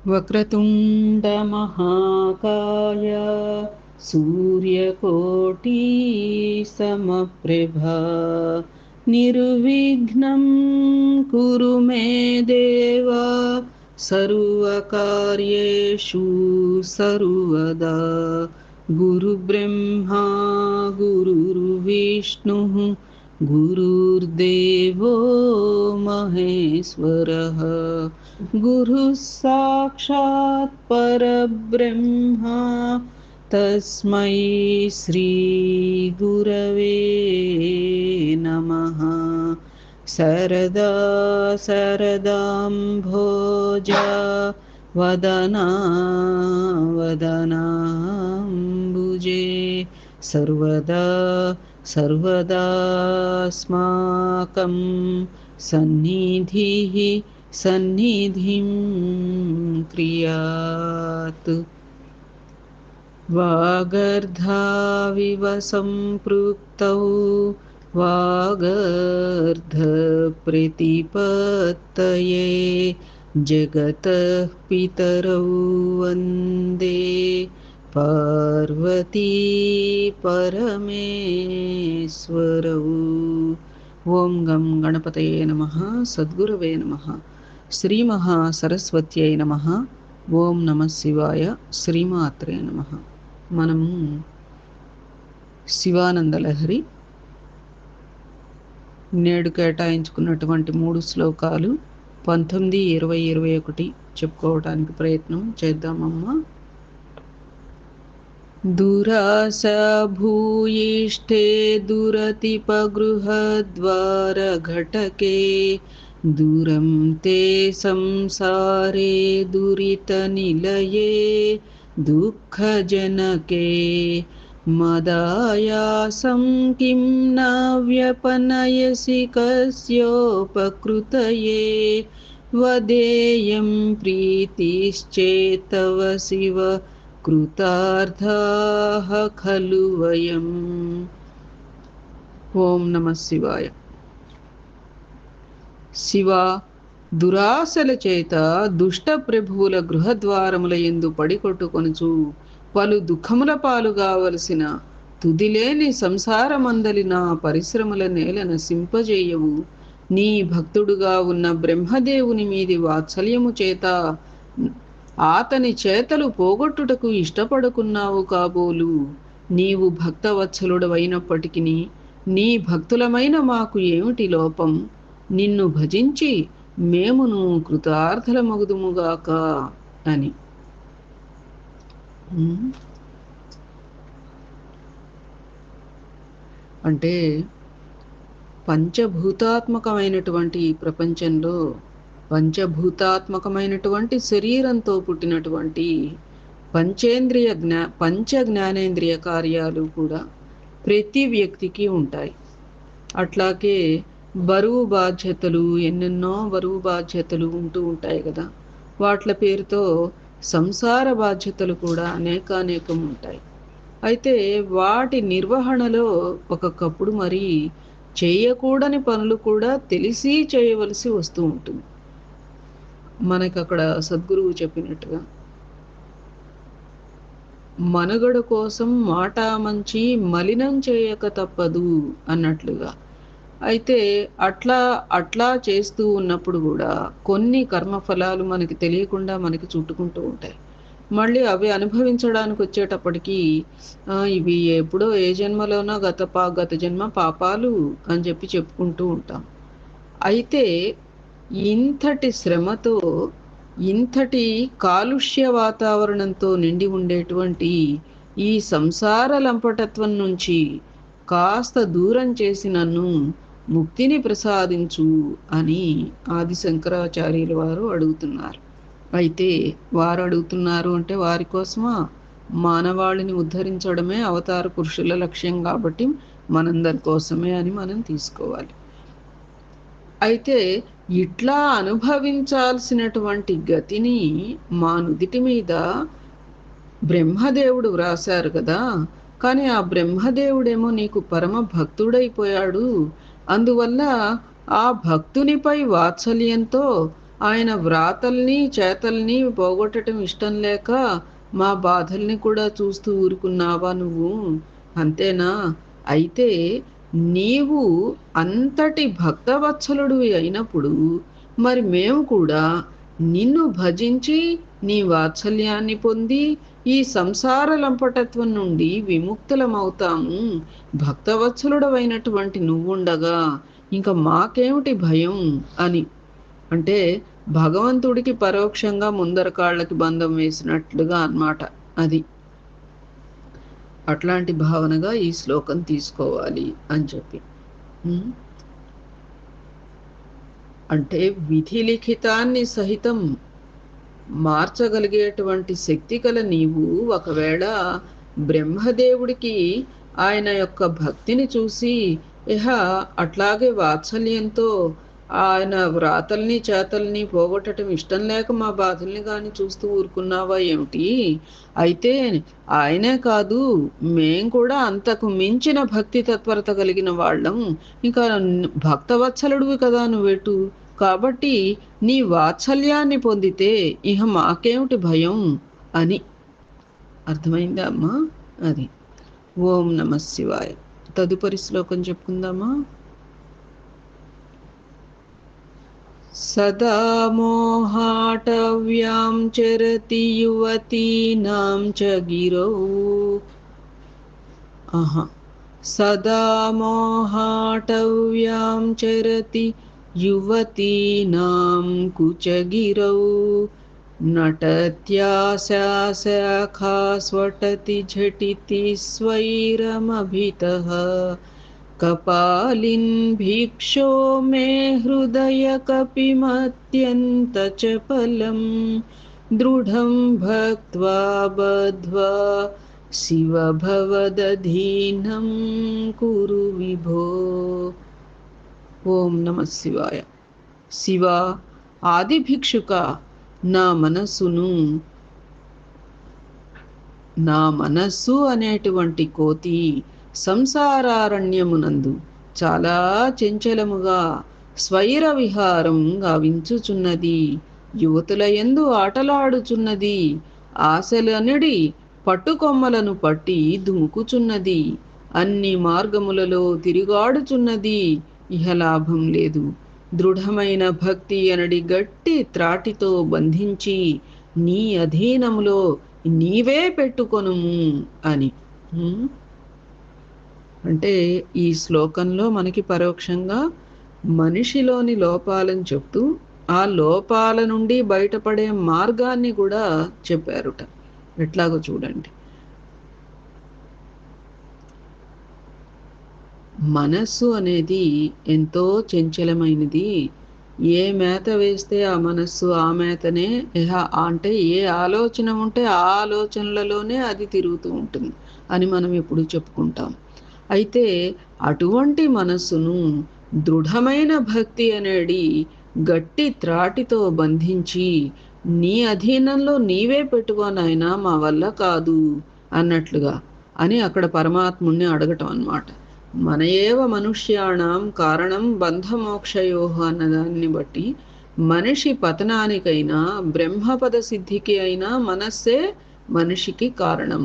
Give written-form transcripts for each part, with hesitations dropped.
వక్రతుండ మహాకాయ సూర్యకోటి సమప్రభా నిర్విఘ్నం కురు మే దేవ సర్వకార్యేషు సర్వదా గురుబ్రహ్మా గురుర్విష్ణుః గురుర్దేవో మహేశ్వరః గురుః సాక్షాత్ పరబ్రహ్మ తస్మై శ్రీ గురవే నమః. శరదా శరదాంభోజ వదనా వదనాంబుజే సర్వదా సర్వదాస్మాకం సన్నిధిః సన్నిధిం క్రియాత్. వాగర్ధావివ సంపృక్తౌ వాగర్ధ ప్రతిపత్తయే జగతః పితరౌ వందే పార్వతీ పరమేశ్వరౌ. ఓం గం గణపతయే నమః. సద్గురవే నమః. శ్రీ మహాసరస్వత్యై నమః. ఓం నమః శివాయ. శ్రీమాత్రే నమః. మనము శివానందలహరి నేడు కేటాయించుకున్నటువంటి 3 శ్లోకాలు 19, 20, 21 చెప్పుకోవడానికి ప్రయత్నం చేద్దామమ్మా. దురాశ భూయిష్ఠే దురతిపగృహద్వార ఘటకే దూరం తే సంసారే దురిత నిలయే దుఃఖజనకే మదాయాసం కిం న వ్యపనయసి కస్యోపకృతయే వదేయం ప్రీతిశ్చేతవ శివ కృతార్థాః ఖలు వయం. ఓం నమః శివాయ. శివ, దురాశల చేత దుష్ట ప్రభువుల గృహద్వారముల యందు పడికొట్టుకొనుచు పలు దుఃఖముల పాలు కావలసిన తుదిలేని సంసారమందలి నా పరిశ్రమల నేల నశింపజేయవు. నీ భక్తుడుగా ఉన్న బ్రహ్మదేవుని మీది వాత్సల్యము చేత ఆతని చేతలు పోగొట్టుటకు ఇష్టపడుకున్నావు కాబోలు. నీవు భక్తవత్సలుడవైనప్పటికీ నీ భక్తులమైన మాకు ఏమిటి లోపం? నిన్ను భజించి మేమును కృతార్థలమగుదుముగాక అని. అంటే పంచభూతాత్మకమైనటువంటి ప్రపంచంలో పంచభూతాత్మకమైనటువంటి శరీరంతో పుట్టినటువంటి పంచ జ్ఞానేంద్రియ కార్యాలు కూడా ప్రతి వ్యక్తికి ఉంటాయి. అట్లాగే బరువు బాధ్యతలు, ఎన్నెన్నో బరువు బాధ్యతలు ఉంటూ ఉంటాయి కదా. వాట్ల పేరుతో సంసార బాధ్యతలు కూడా అనేకానేకం ఉంటాయి. అయితే వాటి నిర్వహణలో ఒక్కొక్కప్పుడు మరి చేయకూడని పనులు కూడా తెలిసి చేయవలసి వస్తూ ఉంటుంది. మనకు అక్కడ సద్గురువు చెప్పినట్టుగా మనుగడ కోసం మాటా మంచి మలినం చేయక తప్పదు అన్నట్లుగా. అయితే అట్లా చేస్తూ ఉన్నప్పుడు కూడా కొన్ని కర్మఫలాలు మనకి తెలియకుండా మనకి చుట్టుకుంటూ ఉంటాయి. మళ్ళీ అవి అనుభవించడానికి వచ్చేటప్పటికి ఇవి ఎప్పుడో ఏ జన్మలోనో గత జన్మ పాపాలు అని చెప్పి చెప్పుకుంటూ ఉంటాం. అయితే ఇంతటి శ్రమతో, ఇంతటి కాలుష్య వాతావరణంతో నిండి ఉండేటువంటి ఈ సంసార లంపటత్వం నుంచి కాస్త దూరం చేసి నన్ను ముక్తిని ప్రసాదించు అని ఆది శంకరాచార్యుల వారు అడుగుతున్నారు. అయితే వారు అడుగుతున్నారు అంటే వారి కోసమా? మానవాళిని ఉద్ధరించడమే అవతార పురుషుల లక్ష్యం కాబట్టి మనందరి కోసమే అని మనం తీసుకోవాలి. అయితే ఇట్లా అనుభవించాల్సినటువంటి గతిని మా నుదిటి మీద బ్రహ్మదేవుడు వ్రాశారు కదా. కానీ ఆ బ్రహ్మదేవుడేమో నీకు పరమ భక్తుడైపోయాడు. అందువల్ల ఆ భక్తునిపై వాత్సల్యంతో ఆయన వ్రాతల్ని చేతల్ని పోగొట్టడం ఇష్టం లేక మా బాధల్ని కూడా చూస్తూ ఊరుకున్నావా నువ్వు? అంతేనా? అయితే నీవు అంతటి భక్తవత్సలుడివి అయినప్పుడు మరి మేము కూడా నిన్ను భజించి నీ వాత్సల్యాన్ని పొంది ఈ సంసార లంపటత్వం నుండి విముక్తులమవుతాము. భక్తవత్సలుడవైనటువంటి నువ్వుండగా ఇంక మాకేమిటి భయం అని. అంటే భగవంతుడికి పరోక్షంగా ముందర కాళ్ళకి బంధం వేసినట్లుగా అన్నమాట అది. అట్లాంటి భావనగా ఈ శ్లోకం తీసుకోవాలి అని చెప్పి. అంటే విధి లిఖితాన్ని సహితం మార్చగలిగేటువంటి శక్తి కల నీవు ఒకవేళ బ్రహ్మదేవుడికి ఆయన యొక్క భక్తిని చూసి అట్లాగే వాత్సల్యంతో ఆయన వ్రాతల్ని చేతల్ని పోగొట్టడం ఇష్టం లేక మా బాధల్ని కానీ చూస్తూ ఊరుకున్నావా ఏమిటి? అయితే ఆయనే కాదు, మేం కూడా అంతకు మించిన భక్తి తత్పరత కలిగిన వాళ్ళం. ఇంకా భక్తవత్సలుడివి కదా నువ్వెటు, కాబట్టి నీ వాత్సల్యాన్ని పొందితే ఇహ మాకేమిటి భయం అని. అర్థమైందా అమ్మా? అది. ఓం నమః శివాయ. తదుపరి శ్లోకం చెప్పుకుందామా? సదా మోహాటవ్యాం చరతి యువతీనాం చ గిరౌ. సదా మోహాటవ్యాం చరతి యువతీనాం కుచగిరౌ. నటత్యాశాఖా స్వటతి ఝటితి స్వైరమభితః. కపాలిన్ భిక్షో మే హృదయ కపిమత్యంత చపలం. దృఢం భక్త్వా బద్ధ్వా శివ భవదధీనం కురు విభో. ఓం నమః శివాయ. శివ, ఆది భిక్షుక, నా మనస్సు అనేటువంటి కోతి సంసారారణ్యమునందు చాలా చంచలముగా స్వైర విహారం గావించుచున్నది. యువతుల యందు ఆటలాడుచున్నది. ఆశలనడి పట్టుకొమ్మలను పట్టి దుముకుచున్నది. అన్ని మార్గములలో తిరుగాడుచున్నది. ఇహ లాభం లేదు. దృఢమైన భక్తి అనడి గట్టి త్రాటితో బంధించి నీ అధీనములో నీవే పెట్టుకొనుము అని. అంటే ఈ శ్లోకంలో మనకి పరోక్షంగా మనిషిలోని లోపాలను చెప్తూ ఆ లోపాల నుండి బయటపడే మార్గాన్ని కూడా చెప్పారుట. ఎట్లాగో చూడండి. మనస్సు అనేది ఎంతో చంచలమైనది. ఏ మేత వేస్తే ఆ మనస్సు ఆ మేతనే, అంటే ఏ ఆలోచన ఉంటే ఆ ఆలోచనలలోనే అది తిరుగుతూ ఉంటుంది అని మనం ఎప్పుడు చెప్పుకుంటాం. అయితే అటువంటి మనస్సును దృఢమైన భక్తి అనేది గట్టి త్రాటితో బంధించి నీ అధీనంలో నీవే పెట్టుకోనైనా మా వల్ల కాదు అన్నట్లుగా అని అక్కడ పరమాత్ముణ్ణి అడగటం అన్నమాట. మన ఏవ మనుష్యాణం కారణం బంధమోక్షయోహ అన్నదాన్ని బట్టి మనిషి పతనానికైనా బ్రహ్మపద సిద్ధికి అయినా మనస్సే మనిషికి కారణం.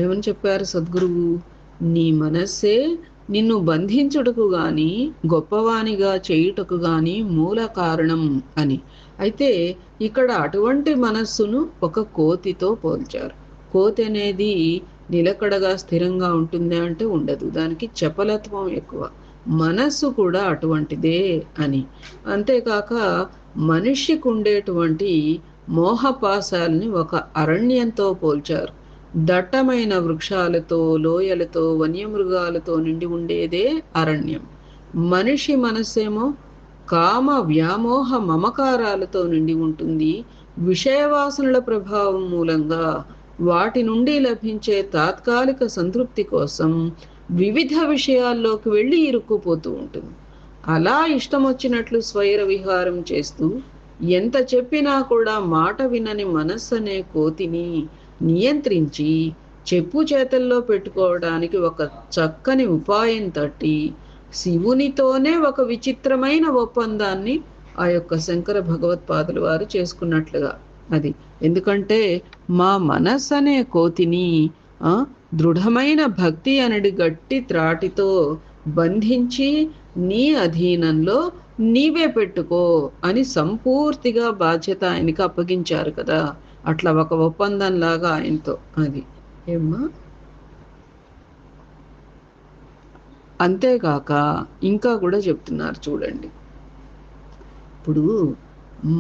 ఏమని చెప్పారు సద్గురువు? నీ మనస్సే నిన్ను బంధించుటకు గాని గొప్పవానిగా చేయుటకు గాని మూల కారణం అని. అయితే ఇక్కడ అటువంటి మనస్సును ఒక కోతితో పోల్చారు. కోతి అనేది నిలకడగా స్థిరంగా ఉంటుంది అంటే ఉండదు, దానికి చపలత్వం ఎక్కువ. మనస్సు కూడా అటువంటిదే అని. అంతేకాక మనిషికి ఉండేటువంటి మోహపాశాలని ఒక అరణ్యంతో పోల్చారు. దట్టమైన వృక్షాలతో, లోయలతో, వన్యమృగాలతో నిండి ఉండేదే అరణ్యం. మనిషి మనస్సేమో కామ వ్యామోహ మమకారాలతో నిండి ఉంటుంది. విషయవాసనల ప్రభావం మూలంగా వాటి నుండి లభించే తాత్కాలిక సంతృప్తి కోసం వివిధ విషయాల్లోకి వెళ్ళి ఇరుక్కుపోతూ ఉంటుంది. అలా ఇష్టం వచ్చినట్లు స్వైర విహారం చేస్తూ ఎంత చెప్పినా కూడా మాట వినని మనస్సు అనే కోతిని నియంత్రించి చెప్పు చేతల్లో పెట్టుకోవడానికి ఒక చక్కని ఉపాయం తట్టి శివునితోనే ఒక విచిత్రమైన ఒప్పందాన్ని ఆ యొక్క శంకర భగవత్పాదులు వారు చేసుకున్నట్లుగా. అది. ఎందుకంటే మా మనస్సు అనే కోతిని ఆ దృఢమైన భక్తి అనడి గట్టి త్రాటితో బంధించి నీ అధీనంలో నీవే పెట్టుకో అని సంపూర్తిగా బాధ్యత ఆయనకి అప్పగించారు కదా. అట్లా ఒక ఒప్పందంలాగా ఆయనతో. అది. ఏమ్మా? అంతేకాక ఇంకా కూడా చెప్తున్నారు చూడండి. ఇప్పుడు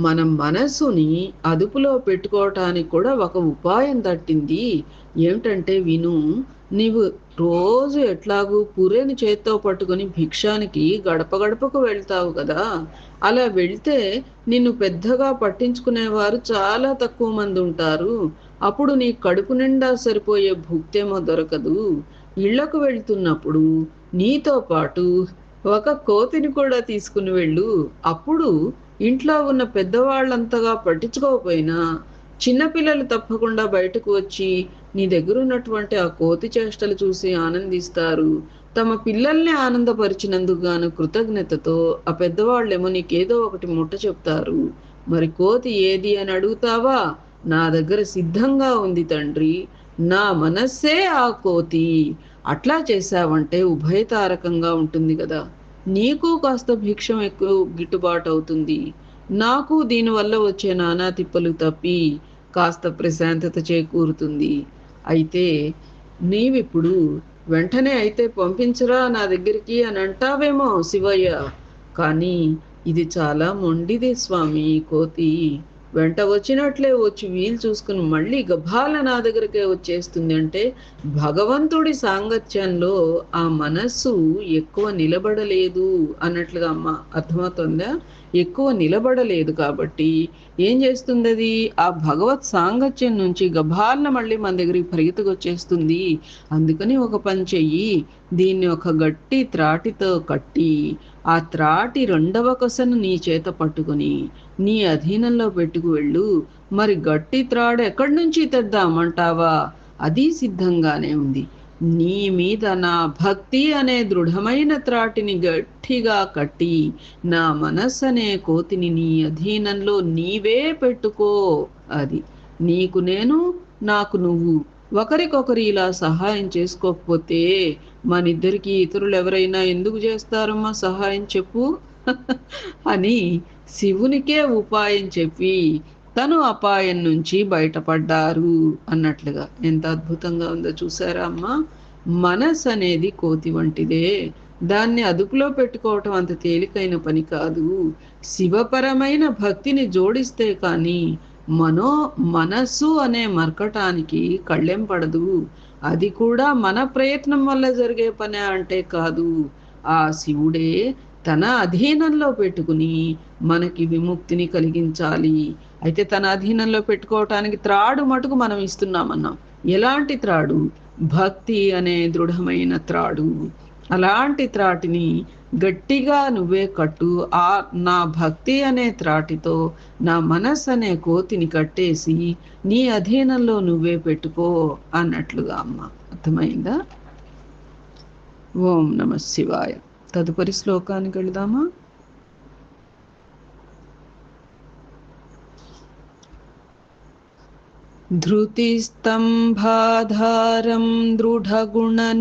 మన మనసుని అదుపులో పెట్టుకోవటానికి కూడా ఒక ఉపాయం తట్టింది. ఏమిటంటే విను, నీవు రోజు ఎట్లాగూ పుర్రెని చేత్తో పట్టుకొని భిక్షానికి గడప గడపకు వెళ్తావు కదా. అలా వెళ్తే నిన్ను పెద్దగా పట్టించుకునేవారు చాలా తక్కువ మంది ఉంటారు. అప్పుడు నీ కడుపు నిండా సరిపోయే భుక్తేమో దొరకదు. ఇళ్లకు వెళ్తున్నప్పుడు నీతో పాటు ఒక కోతిని కూడా తీసుకుని వెళ్ళు. అప్పుడు ఇంట్లో ఉన్న పెద్దవాళ్ళంతగా పట్టించుకోకపోయినా చిన్నపిల్లలు తప్పకుండా బయటకు వచ్చి నీ దగ్గర ఉన్నటువంటి ఆ కోతి చేష్టలు చూసి ఆనందిస్తారు. తమ పిల్లల్ని ఆనందపరిచినందుకు గాను కృతజ్ఞతతో ఆ పెద్దవాళ్ళేమో నీకేదో ఒకటి ముట్ట చెప్తారు. మరి కోతి ఏది అని అడుగుతావా? నా దగ్గర సిద్ధంగా ఉంది తండ్రి, నా మనస్సే ఆ కోతి. అట్లా చేశావంటే ఉభయతారకంగా ఉంటుంది కదా. నీకు కాస్త భిక్షం ఎక్కువ గిట్టుబాటు అవుతుంది, నాకు దీనివల్ల వచ్చే నానా తిప్పలు తప్పి కాస్త ప్రశాంతత చేకూరుతుంది. అయితే నీవిప్పుడు వెంటనే అయితే పంపించరా నా దగ్గరికి అని అంటావేమో శివయ్య. కానీ ఇది చాలా మొండిది స్వామి కోతి. వెంట వచ్చినట్లే వచ్చి వీలు చూసుకుని మళ్ళీ గభాల నా దగ్గరికే వచ్చేస్తుంది. అంటే భగవంతుడి సాంగత్యంలో ఆ మనస్సు ఎక్కువ నిలబడలేదు అన్నట్లుగా అమ్మ. అర్థమవుతుందా? ఎక్కువ నిలబడలేదు కాబట్టి ఏం చేస్తుంది అది? ఆ భగవత్ సాంగత్యం నుంచి గభాలన మళ్ళీ మన దగ్గరికి పరిగెత్తుకొచ్చేస్తుంది. అందుకని ఒక పని చెయ్యి, దీన్ని ఒక గట్టి త్రాటితో కట్టి ఆ త్రాటి రెండవ కొసను నీ చేత పట్టుకొని నీ అధీనంలో పెట్టుకు వెళ్ళు. మరి గట్టి త్రాడు ఎక్కడి నుంచి తెద్దామంటావా? అది సిద్ధంగానే ఉంది. నీ మీద నా భక్తి అనే దృఢమైన త్రాటిని గట్టిగా కట్టి నా మనస్సు అనే కోతిని నీ అధీనంలో నీవే పెట్టుకో. అది. నీకు నేను, నాకు నువ్వు. ఒకరికొకరు ఇలా సహాయం చేసుకోకపోతే మనిద్దరికి ఇతరులు ఎవరైనా ఎందుకు చేస్తారమ్మా సహాయం చెప్పు అని శివునికే ఉపాయం చెప్పి తను అపాయం నుంచి బయటపడ్డారు అన్నట్లుగా. ఎంత అద్భుతంగా ఉందో చూసారా అమ్మా. మనసు అనేది కోతి వంటిదే. దాన్ని అదుపులో పెట్టుకోవటం అంత తేలికైన పని కాదు. శివపరమైన భక్తిని జోడిస్తే కానీ మనస్సు అనే మర్కటానికి కళ్ళెం పడదు. అది కూడా మన ప్రయత్నం వల్ల జరిగే పని అంటే కాదు. ఆ శివుడే తన అధీనంలో పెట్టుకుని మనకి విముక్తిని కలిగించాలి. అయితే తన అధీనంలో పెట్టుకోవటానికి త్రాడు మటుకు మనం ఇస్తున్నామన్నాం. ఎలాంటి త్రాడు? భక్తి అనే దృఢమైన త్రాడు. అలాంటి త్రాటిని గట్టిగా నువ్వే కట్టు. నా భక్తి అనే త్రాటితో నా మనస్సు అనే కోతిని కట్టేసి నీ అధీనంలో నువ్వే పెట్టుకో అన్నట్లుగా అమ్మ. అర్థమైందా? ఓం నమ శివాయ. తదుపరి శ్లోకానికి వెళదామా? ధృతిస్తంభాధారం దృఢగుణనిబద్ధాం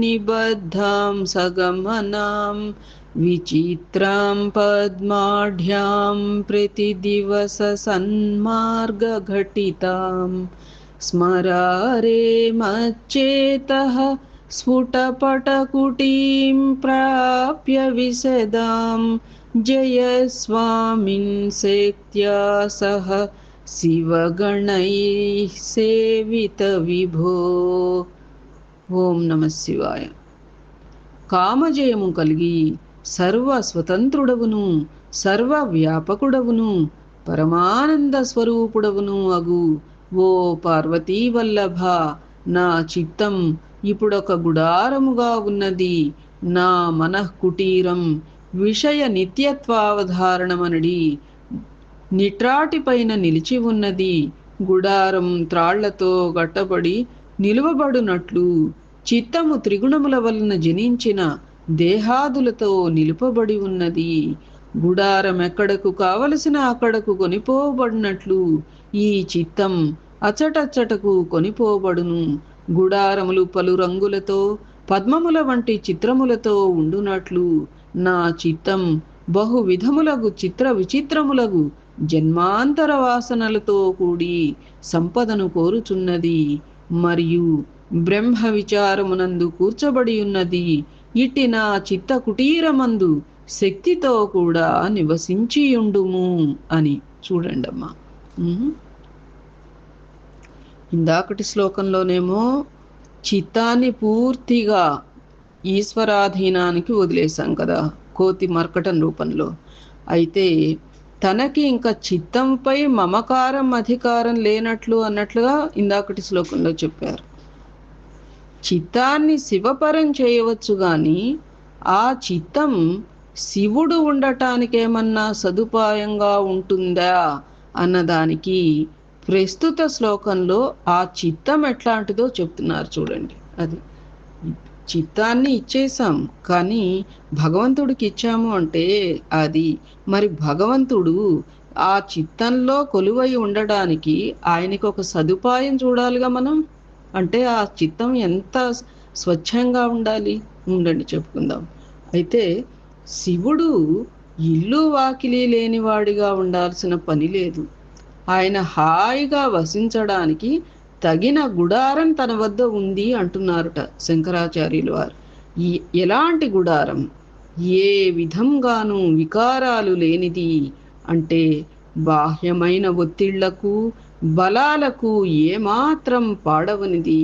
సగమనాం విచిత్రాం పద్మాఢ్యాం ప్రతిదివస సన్మార్గఘటితాం స్మరారే మచ్చేతః స్ఫుటపటకుటీం ప్రాప్య విశదాం జయస్వామిన్ సేత్యా సహ శివగణైః సేవిత విభో. ఓం నమ శివాయ. కామజయము కలిగి సర్వ స్వతంత్రుడవును, సర్వ వ్యాపకుడవును, పరమానంద స్వరూపుడవును అగు ఓ పార్వతీ వల్లభ, నా చిత్తం ఇప్పుడొక గుడారముగా ఉన్నది. నా మనఃకుటీరం విషయ నిత్యత్వావధారణమనడి నిట్రాటిపైన నిలిచి ఉన్నది. గుడారం త్రాళ్లతో గట్టబడి నిలువబడునట్లు చిత్తము త్రిగుణముల వలన జనించిన దేహాదులతో నిలుపబడి ఉన్నది. గుడారం ఎక్కడకు కావలసిన అక్కడకు కొనిపోబడినట్లు ఈ చిత్తం అచ్చటచ్చటకు కొనిపోబడును. గుడారములు పలు రంగులతో పద్మముల వంటి చిత్రములతో ఉండునట్లు నా చిత్తం బహు విధములగు చిత్ర విచిత్రములగు జన్మాంతర వాసనలతో కూడి సంపదను కోరుచున్నది. మరియు బ్రహ్మ విచారమునందు కూర్చబడి ఉన్నది. ఇట్టి నా చిత్త కుటీరమందు శక్తితో కూడా నివసించియుండుము అని. చూడండమ్మా, ఇందాకటి శ్లోకంలోనేమో చిత్తాన్ని పూర్తిగా ఈశ్వరాధీనానికి వదిలేశాం కదా, కోతి మర్కటం రూపంలో. అయితే తనకి ఇంకా చిత్తంపై మమకారం అధికారం లేనట్లు అన్నట్లుగా ఇందాకటి శ్లోకంలో చెప్పారు. చిత్తాన్ని శివపరం చేయవచ్చు గాని ఆ చిత్తం శివుడు ఉండటానికేమన్నా సదుపాయంగా ఉంటుందా అన్నదానికి ప్రస్తుత శ్లోకంలో ఆ చిత్తం ఎట్లాంటిదో చెప్తున్నారు చూడండి. అది చిత్తాన్ని ఇచ్చేసాం, కానీ భగవంతుడికి ఇచ్చాము అంటే అది మరి భగవంతుడు ఆ చిత్తంలో కొలువై ఉండడానికి ఆయనకి ఒక సదుపాయం చూడాలిగా మనం. అంటే ఆ చిత్తం ఎంత స్వచ్ఛంగా ఉండాలి. ఉండండి చెప్పుకుందాం. అయితే శివుడు ఇల్లు వాకిలి లేనివాడిగా ఉండాల్సిన పని లేదు. ఆయన హాయిగా వసించడానికి తగిన గుడారం తన వద్ద ఉంది అంటున్నారట శంకరాచార్యులు వారు. ఎలాంటి గుడారం? ఏ విధంగానూ వికారాలు లేనిది, అంటే బాహ్యమైన ఒత్తిళ్లకు బలాలకు ఏమాత్రం పాడవనిది.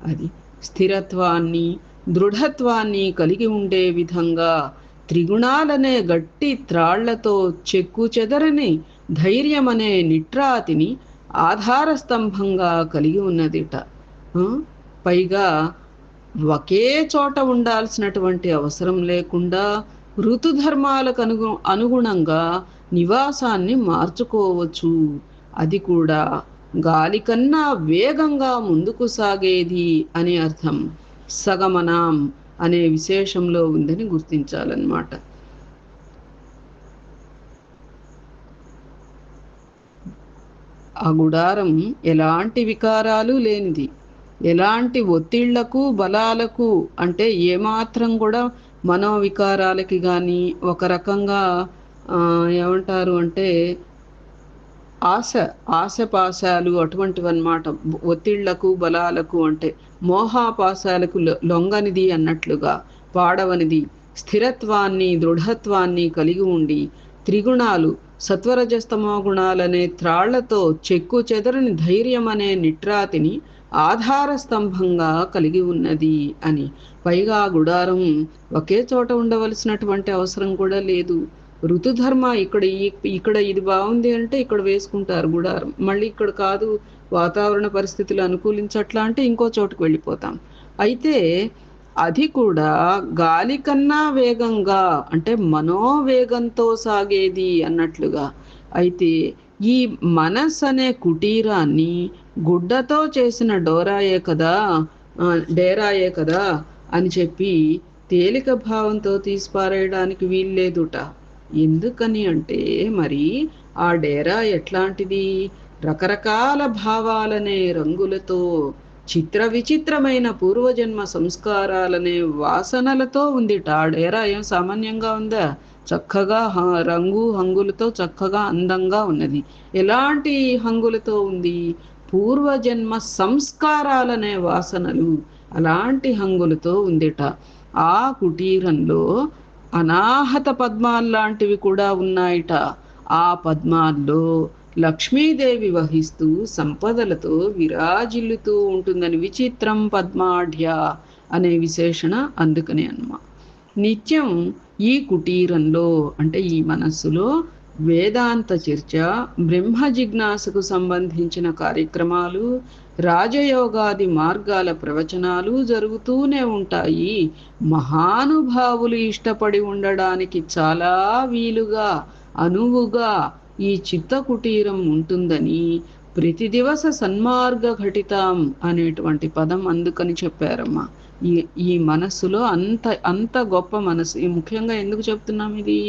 అది స్థిరత్వాన్ని దృఢత్వాన్ని కలిగి ఉండే విధంగా త్రిగుణాలనే గట్టి త్రాళ్లతో చెక్కు చెదరని ధైర్యమనే నిట్రాతిని ఆధార స్తంభంగా కలిగి ఉన్నదిట. పైగా ఒకే చోట ఉండాల్సినటువంటి అవసరం లేకుండా ఋతుధర్మాలకు అనుగుణంగా నివాసాన్ని మార్చుకోవచ్చు. అది కూడా గాలి కన్నా వేగంగా ముందుకు సాగేది అని అర్థం. సగమనాం అనే విశేషంలో ఉందని గుర్తించాలన్నమాట. ఆ గుడారం ఎలాంటి వికారాలు లేనిది, ఎలాంటి ఒత్తిళ్లకు బలాలకు, అంటే ఏమాత్రం కూడా మనోవికారాలకి కానీ ఒక రకంగా ఏమంటారు అంటే ఆశపాశాలు అటువంటివి అన్నమాట. ఒత్తిళ్లకు బలాలకు అంటే మోహాపాశాలకు లొంగనిది అన్నట్లుగా, పాడవనిది, స్థిరత్వాన్ని దృఢత్వాన్ని కలిగి ఉండి త్రిగుణాలు సత్వరజస్తమో గుణాలనే త్రాళ్లతో చెక్కు చెదరని ధైర్యం అనే నిట్రాతిని ఆధార స్తంభంగా కలిగి ఉన్నది అని. పైగా గుడారం ఒకే చోట ఉండవలసినటువంటి అవసరం కూడా లేదు. ఋతుధర్మ ఇక్కడ ఇది బాగుంది అంటే ఇక్కడ వేసుకుంటారు గుడారం. మళ్ళీ ఇక్కడ కాదు, వాతావరణ పరిస్థితులు అనుకూలించట్లా అంటే ఇంకో చోటుకు వెళ్ళిపోతాం. అయితే అది కూడా గాలి కన్నా వేగంగా, అంటే మనోవేగంతో సాగేది అన్నట్లుగా. అయితే ఈ మనస్ అనే కుటీరాన్ని గుడ్డతో చేసిన డేరాయే కదా అని చెప్పి తేలిక భావంతో తీసిపారేయడానికి వీల్లేదుట. ఎందుకని అంటే మరి ఆ డేరా ఎట్లాంటిది? రకరకాల భావాలనే రంగులతో, చిత్ర విచిత్రమైన పూర్వజన్మ సంస్కారాలనే వాసనలతో ఉందిట. ఆ డేరా ఏం సామాన్యంగా ఉందా? చక్కగా రంగు హంగులతో చక్కగా అందంగా ఉన్నది. ఎలాంటి హంగులతో ఉంది? పూర్వజన్మ సంస్కారాలనే వాసనలు, అలాంటి హంగులతో ఉందిట. ఆ కుటీరంలో అనాహత పద్మాల్లాంటివి కూడా ఉన్నాయిట. ఆ పద్మాల్లో లక్ష్మీదేవి వహిస్తూ సంపదలతో విరాజిల్లుతూ ఉంటుందని విచిత్రం పద్మాఢ్య అనే విశేషణ అందుకనే అన్నమా. నిత్యం ఈ కుటీరంలో, అంటే ఈ మనస్సులో వేదాంత చర్చ, బ్రహ్మ జిజ్ఞాసకు సంబంధించిన కార్యక్రమాలు, రాజయోగాది మార్గాల ప్రవచనాలు జరుగుతూనే ఉంటాయి. మహానుభావులు ఇష్టపడి ఉండడానికి చాలా వీలుగా అనువుగా ఈ చిత్త కుటీరం ఉంటుందని ప్రతి దివస సన్మార్గ ఘటితం అనేటువంటి పదం అందుకని చెప్పారమ్మా. ఈ ఈ మనస్సులో అంత అంత గొప్ప మనసు. ఈ ముఖ్యంగా ఎందుకు చెప్తున్నాం ఇది?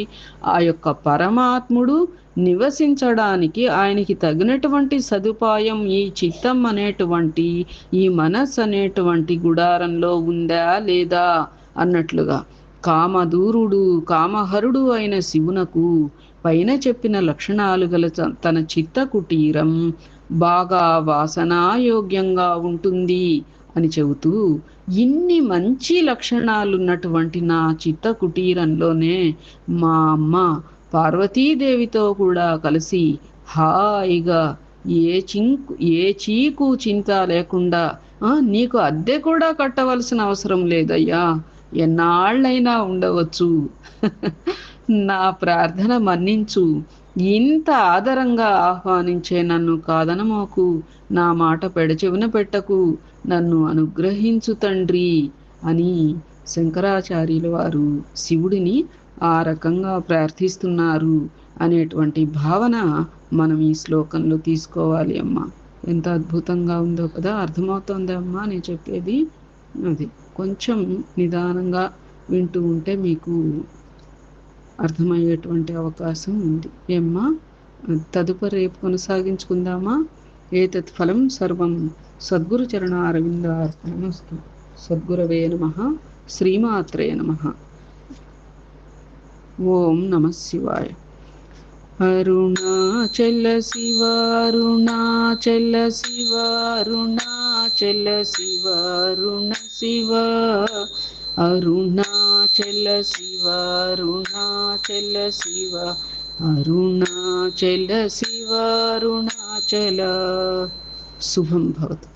ఆ యొక్క పరమాత్ముడు నివసించడానికి ఆయనకి తగినటువంటి సదుపాయం ఈ చిత్తం అనేటువంటి, ఈ మనస్సు అనేటువంటి గుడారంలో ఉందా లేదా అన్నట్లుగా, కామదూరుడు కామహరుడు అయిన శివునకు పైన చెప్పిన లక్షణాలు గల తన చిత్త కుటీరం బాగా వాసనాయోగ్యంగా ఉంటుంది అని చెబుతూ, ఇన్ని మంచి లక్షణాలున్నటువంటి నా చిత్త కుటీరంలోనే మా అమ్మ పార్వతీదేవితో కూడా కలిసి హాయిగా ఏ చీకు చింత లేకుండా, నీకు అద్దె కూడా కట్టవలసిన అవసరం లేదయ్యా, ఎన్నాళ్ళైనా ఉండవచ్చు, నా ప్రార్థన మన్నించు, ఇంత ఆదరంగా ఆహ్వానించే నన్ను కాదనమోకు, నా మాట పెడచెవిన పెట్టకు, నన్ను అనుగ్రహించు తండ్రి అని శంకరాచార్యుల వారు శివుడిని ఆ రకంగా ప్రార్థిస్తున్నారు అనేటువంటి భావన మనం ఈ శ్లోకంలో తీసుకోవాలి అమ్మా. ఎంత అద్భుతంగా ఉందో కదా! అర్థమవుతుందా అమ్మా నేను చెప్పేది? అది కొంచెం నిదానంగా వింటూ ఉంటే మీకు అర్థమయ్యేటువంటి అవకాశం ఉంది. ఏమ్మా, తదుపరి రేపు కొనసాగించుకుందామా? ఏతత్ ఫలం సర్వం సద్గురు చరణారవిందార్పణమస్తు. సద్గురవే నమః. శ్రీమాత్రే నమః. ఓం నమః శివాయ. అరుణాచల శివ అరుణాచల శివ అరుణాచల శివ అరుణ శివ అరుణాచల శివ అరుణాచల శివ అరుణాచల శివ అరుణాచల. శుభం భవతు.